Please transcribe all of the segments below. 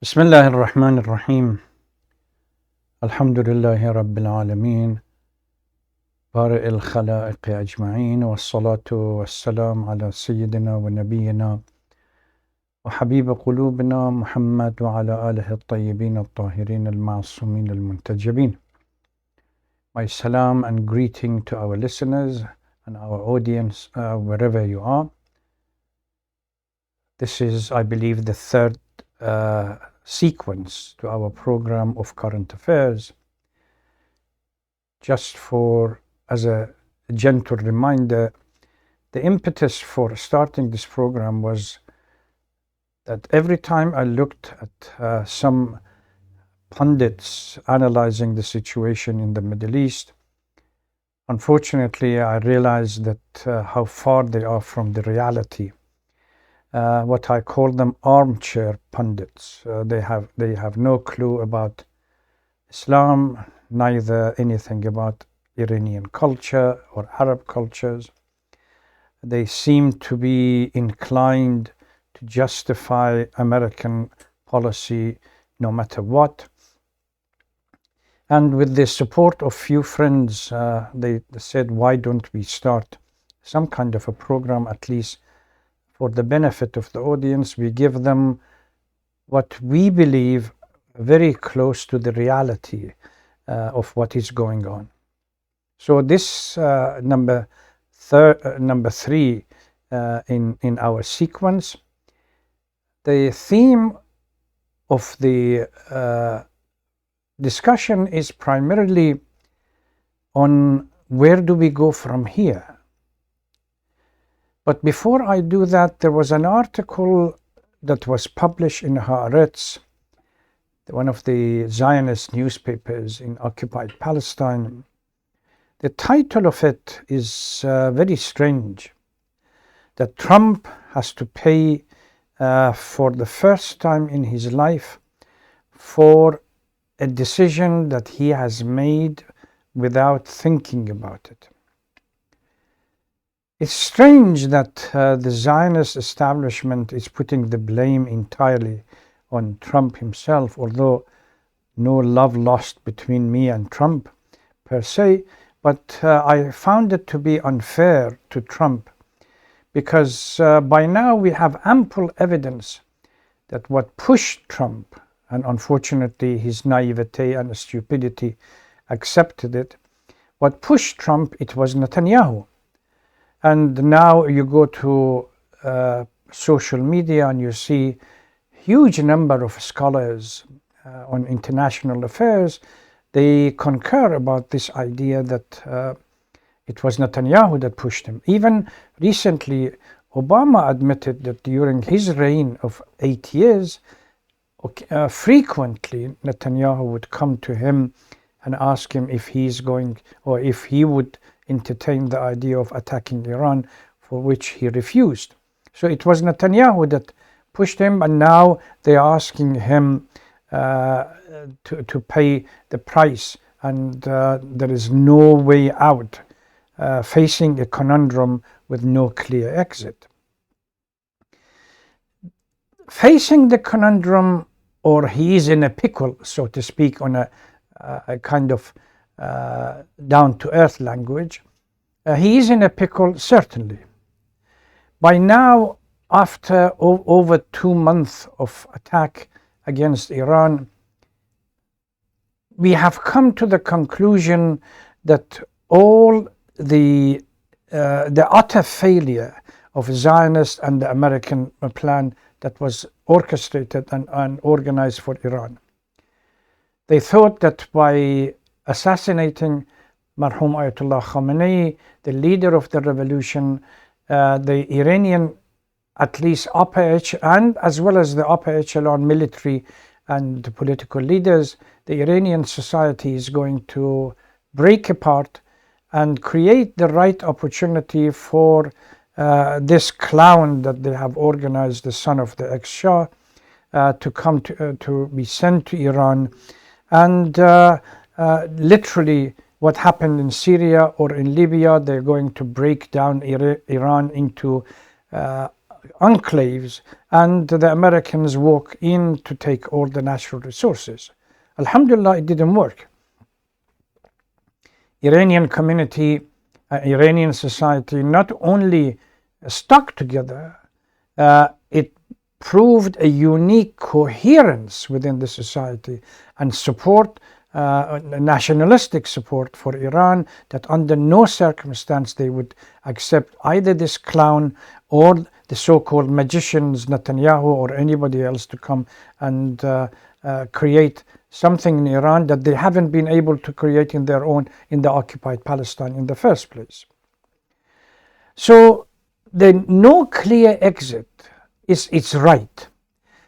بسم الله الرحمن الرحيم الحمد لله رب العالمين بارئ الخلائق أجمعين والصلاة والسلام على سيدنا ونبينا وحبيب قلوبنا محمد وعلى آله الطيبين الطاهرين المعصومين المنتجبين. My salam and greeting to our listeners and our audience wherever you are. This is, I believe, the third sequence to our program of current affairs. Just as a gentle reminder, the impetus for starting this program was that every time I looked at some pundits analyzing the situation in the Middle East, unfortunately I realized that how far they are from the reality. What I call them armchair pundits. They have no clue about Islam, neither anything about Iranian culture or Arab cultures. They seem to be inclined to justify American policy no matter what. And with the support of few friends, they said, why don't we start some kind of a program, at least for the benefit of the audience. We give them what we believe very close to the reality of what is going on. So this number three in our sequence, the theme of the discussion is primarily on where do we go from here. But before I do that, there was an article that was published in Haaretz, one of the Zionist newspapers in occupied Palestine. The title of it is very strange, that Trump has to pay for the first time in his life for a decision that he has made without thinking about it. It's strange that the Zionist establishment is putting the blame entirely on Trump himself, although no love lost between me and Trump per se, but I found it to be unfair to Trump because by now we have ample evidence that what pushed Trump, and unfortunately his naivete and stupidity accepted it, what pushed Trump, it was Netanyahu. And now you go to social media and you see huge number of scholars on international affairs. They concur about this idea that it was Netanyahu that pushed him. Even recently, Obama admitted that during his reign of 8 years, frequently Netanyahu would come to him and ask him if he's going, or if he would entertain the idea of attacking Iran, for which he refused. So it was Netanyahu that pushed him, and now they are asking him to pay the price, and there is no way out, facing a conundrum with no clear exit. Facing the conundrum, or he is in a pickle, so to speak, on a kind of down-to-earth language. He is in a pickle, certainly. By now, after over 2 months of attack against Iran, we have come to the conclusion that all the utter failure of Zionist and the American plan that was orchestrated and organized for Iran. They thought that by assassinating Marhum Ayatollah Khamenei, the leader of the revolution, the Iranian, at least upper and as well as the upper echelon military and political leaders, the Iranian society is going to break apart and create the right opportunity for this clown that they have organized, the son of the ex-Shah, to come to be sent to Iran. And literally what happened in Syria or in Libya, they're going to break down Iran into enclaves, and the Americans walk in to take all the natural resources. Alhamdulillah, it didn't work. Iranian community, Iranian society not only stuck together, it proved a unique coherence within the society and support, nationalistic support for Iran, that under no circumstance they would accept either this clown or the so-called magicians, Netanyahu or anybody else, to come and create something in Iran that they haven't been able to create in their own, in the occupied Palestine in the first place. So the no clear exit it's right,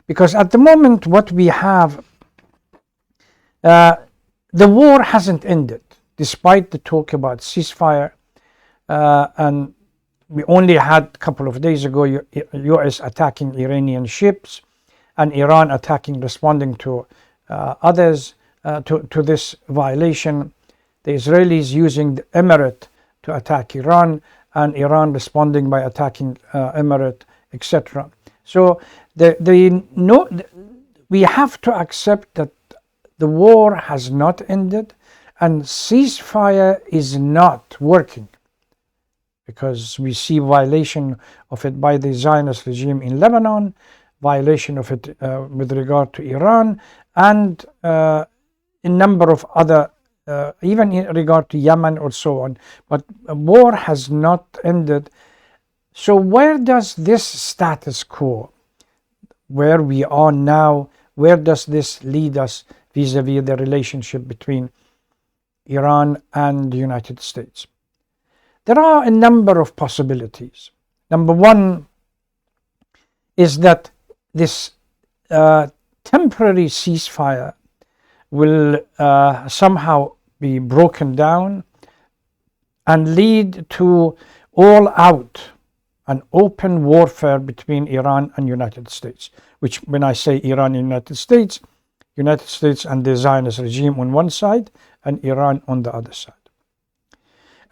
because at the moment what we have, the war hasn't ended, despite the talk about ceasefire, and we only had a couple of days ago US attacking Iranian ships and Iran responding to others to this violation. The Israelis using the Emirate to attack Iran, and Iran responding by attacking Emirate, etc. So we have to accept that the war has not ended, and ceasefire is not working, because we see violation of it by the Zionist regime in Lebanon, violation of it with regard to Iran, and a number of other, even in regard to Yemen or so on. But war has not ended. So where does this status quo, where we are now, where does this lead us vis-a-vis the relationship between Iran and the United States? There are a number of possibilities. Number one is that this temporary ceasefire will somehow be broken down and lead to all-out and open warfare between Iran and United States, which, when I say Iran and United States and the Zionist regime on one side and Iran on the other side.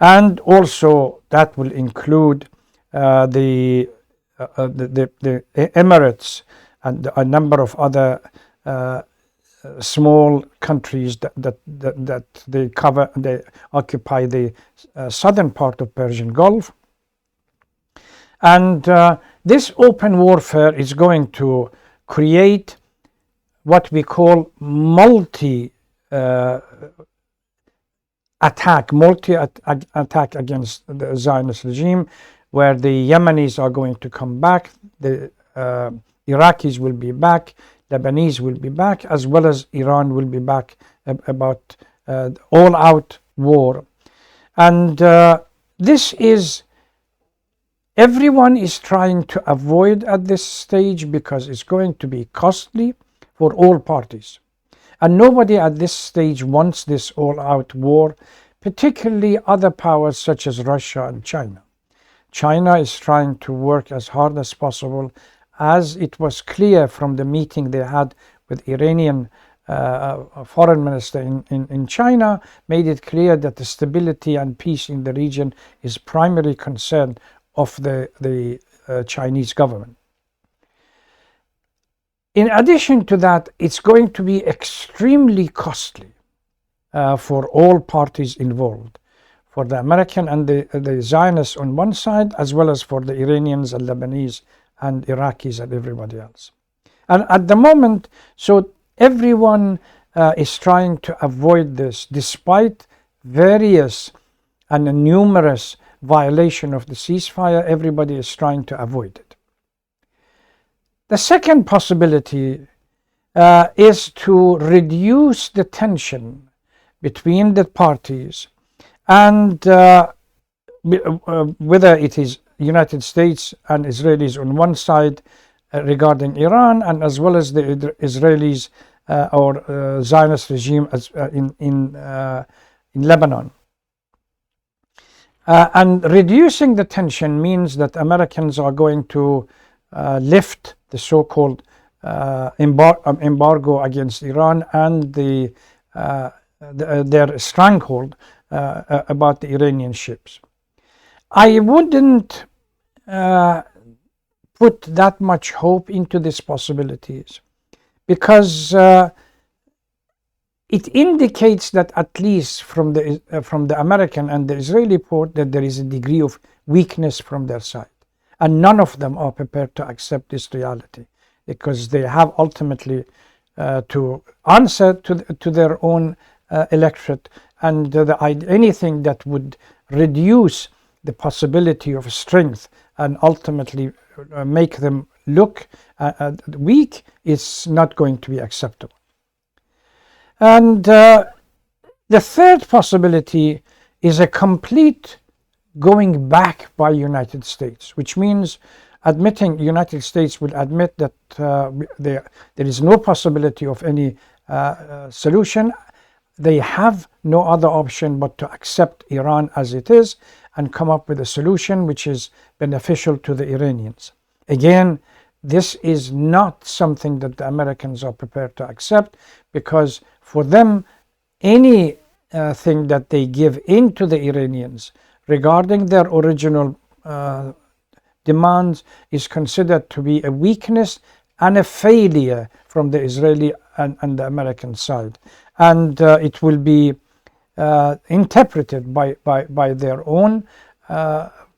And also that will include the Emirates and a number of other small countries that they cover. They occupy the southern part of Persian Gulf. And this open warfare is going to create what we call multi-attack against the Zionist regime, where the Yemenis are going to come back, the Iraqis will be back, Lebanese will be back, as well as Iran will be back, about all-out war. And this is, everyone is trying to avoid at this stage, because it's going to be costly for all parties. And nobody at this stage wants this all-out war, particularly other powers such as Russia and China. China is trying to work as hard as possible, as it was clear from the meeting they had with Iranian foreign minister in China, made it clear that the stability and peace in the region is primary concern of the Chinese government. In addition to that, it's going to be extremely costly for all parties involved, for the American and the Zionists on one side, as well as for the Iranians and Lebanese and Iraqis and everybody else. And at the moment, so everyone is trying to avoid this, despite various and numerous violations of the ceasefire. Everybody is trying to avoid it. The second possibility is to reduce the tension between the parties, and whether it is United States and Israelis on one side regarding Iran, and as well as the Israelis or Zionist regime in Lebanon. And reducing the tension means that Americans are going to lift the so-called embargo against Iran and their stranglehold about the Iranian ships. I wouldn't put that much hope into these possibilities, because it indicates that at least from the American and the Israeli part, that there is a degree of weakness from their side, and none of them are prepared to accept this reality, because they have ultimately to answer to their own electorate, and anything that would reduce the possibility of strength and ultimately make them look weak is not going to be acceptable. And the third possibility is a complete going back by United States, which means admitting United States will admit that there is no possibility of any solution. They have no other option but to accept Iran as it is and come up with a solution which is beneficial to the Iranians. Again, this is not something that the Americans are prepared to accept, because for them, anything that they give in to the Iranians regarding their original demands is considered to be a weakness and a failure from the Israeli and the American side. And it will be interpreted by their own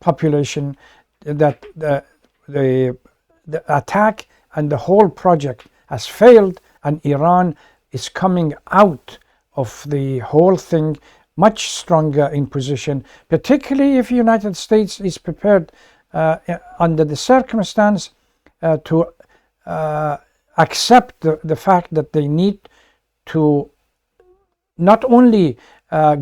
population that the attack and the whole project has failed, and Iran is coming out of the whole thing much stronger in position, particularly if the United States is prepared under the circumstance to accept the fact that they need to not only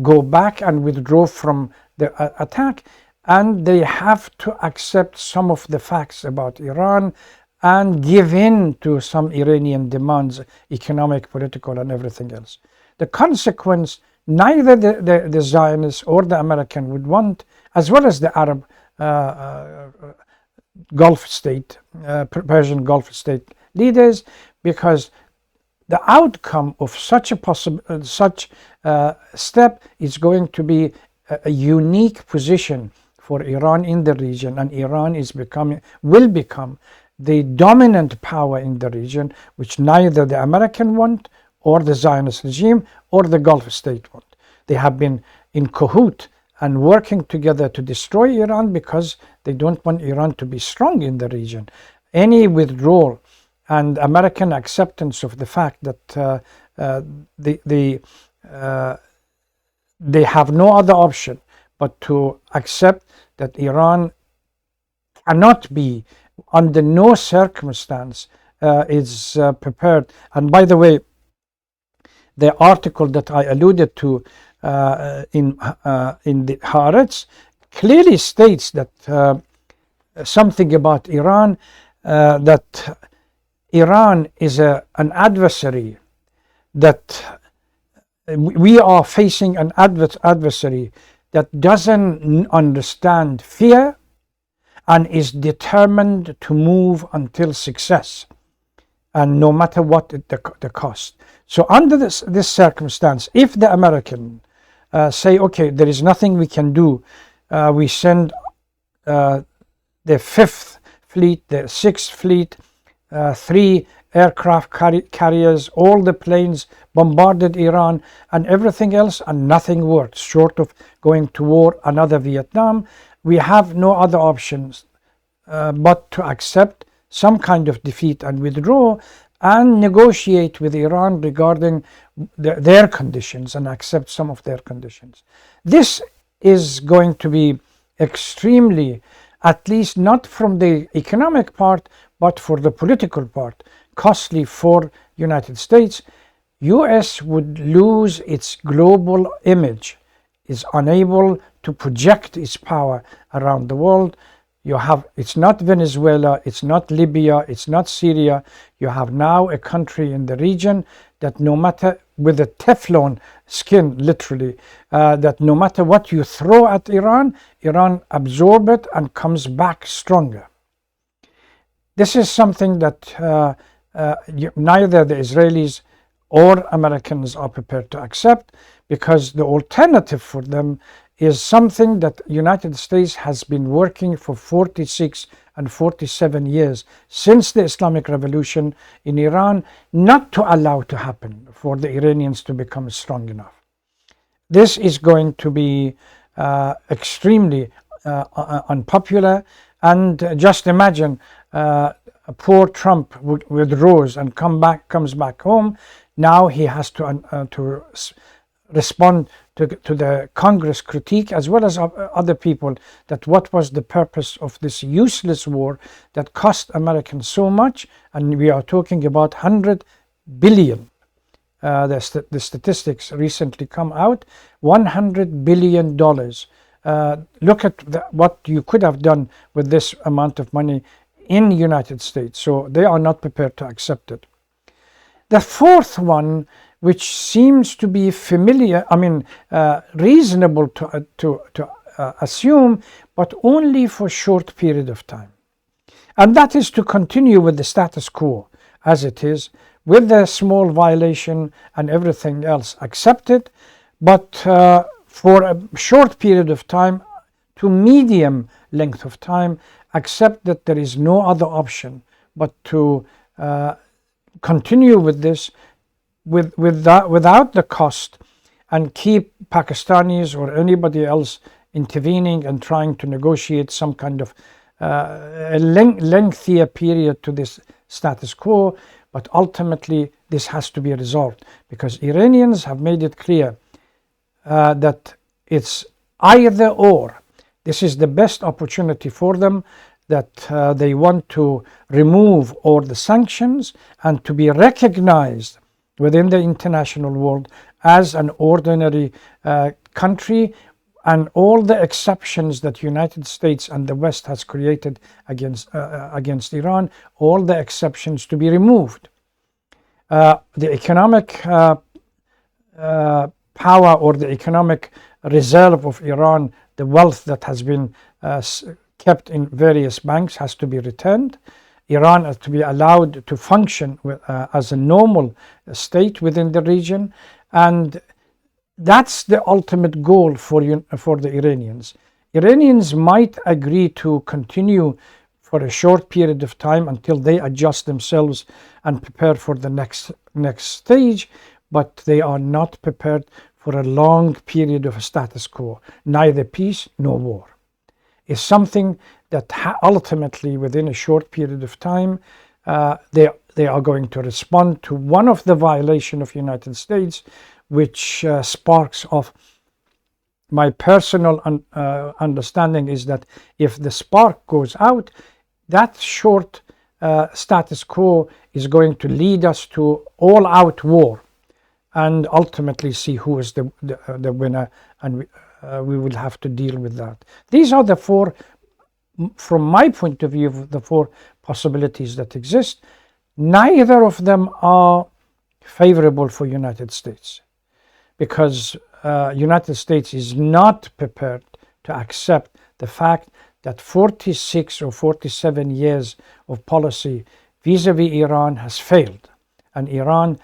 go back and withdraw from the attack, and they have to accept some of the facts about Iran and give in to some Iranian demands, economic, political, and everything else. The consequence, neither the Zionists or the American would want, as well as the Arab Gulf state, Persian Gulf state leaders, because the outcome of such a step is going to be a unique position for Iran in the region, and Iran will become the dominant power in the region, which neither the American want or the Zionist regime or the Gulf state want. They have been in cahoot and working together to destroy Iran because they don't want Iran to be strong in the region. Any withdrawal and American acceptance of the fact that they have no other option but to accept that Iran cannot be, under no circumstance, is prepared. And by the way, the article that I alluded to in the Haaretz clearly states that something about Iran, that Iran is an adversary, that we are facing an adversary that doesn't understand fear and is determined to move until success, and no matter what the cost. So under this circumstance, if the American say, okay, there is nothing we can do, we send the 5th Fleet, the 6th Fleet, 3 aircraft carriers, all the planes bombarded Iran and everything else, and nothing worked short of going to war, another Vietnam. We have no other options but to accept some kind of defeat and withdraw and negotiate with Iran regarding their conditions and accept some of their conditions. This is going to be extremely, at least not from the economic part, but for the political part, costly for United States. US would lose its global image, is unable to project its power around the world. It's not Venezuela, it's not Libya, it's not Syria. You have now a country in the region that no matter, with a Teflon skin literally, that no matter what you throw at Iran, Iran absorbs it and comes back stronger. This is something that neither the Israelis or Americans are prepared to accept, because the alternative for them is something that United States has been working for 46 147 years since the Islamic Revolution in Iran not to allow to happen for the Iranians to become strong enough. This is going to be extremely unpopular, and just imagine poor Trump withdraws and comes back home. Now he has to respond to the Congress critique as well as other people, that what was the purpose of this useless war that cost Americans so much, and we are talking about 100 billion. The statistics recently come out, $100 billion. Look at what you could have done with this amount of money in the United States. So they are not prepared to accept it. The fourth one, which seems to be familiar, reasonable to assume, but only for a short period of time. And that is to continue with the status quo as it is, with the small violation and everything else accepted, but for a short period of time to medium length of time, accept that there is no other option but to continue with this without the cost, and keep Pakistanis or anybody else intervening and trying to negotiate some kind of a lengthier period to this status quo. But ultimately this has to be resolved, because Iranians have made it clear that it's either or. This is the best opportunity for them, that they want to remove all the sanctions and to be recognized within the international world as an ordinary country, and all the exceptions that United States and the West has created against Iran, all the exceptions to be removed. The economic power or the economic reserve of Iran, the wealth that has been kept in various banks, has to be returned. Iran has to be allowed to function as a normal state within the region, and that's the ultimate goal for the Iranians. Iranians might agree to continue for a short period of time until they adjust themselves and prepare for the next stage, but they are not prepared for a long period of status quo, neither peace nor war. It's something that ultimately within a short period of time they are going to respond to one of the violations of United States, which sparks off. My personal understanding is that if the spark goes out, that short status quo is going to lead us to all-out war, and ultimately see who is the winner, and we will have to deal with that. These are the four, from my point of view, the four possibilities that exist. Neither of them are favorable for United States, because United States is not prepared to accept the fact that 46 or 47 years of policy vis-a-vis Iran has failed, and Iran,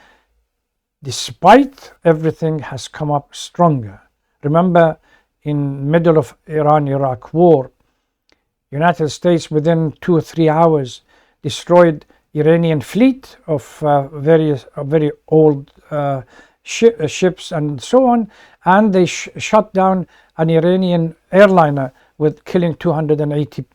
despite everything, has come up stronger. Remember, in middle of Iran-Iraq war, United States within 2 or 3 hours destroyed Iranian fleet of very old ships and so on, and they shut down an Iranian airliner with killing 280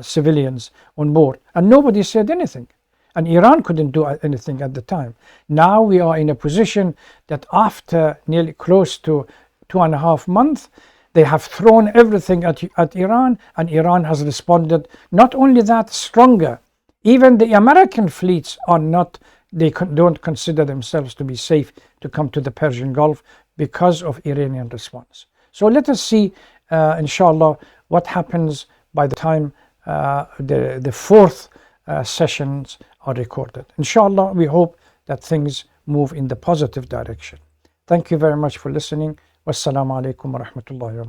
civilians on board, and nobody said anything, and Iran couldn't do anything at the time. Now we are in a position that after nearly close to 2.5 months, they have thrown everything at Iran, and Iran has responded. Not only that, stronger. Even the American fleets are not, don't consider themselves to be safe to come to the Persian Gulf because of Iranian response. So let us see, inshallah, what happens by the time the fourth sessions are recorded. Inshallah, we hope that things move in the positive direction. Thank you very much for listening. Wassalamu alaikum wa rahmatullahi wa barakatuh.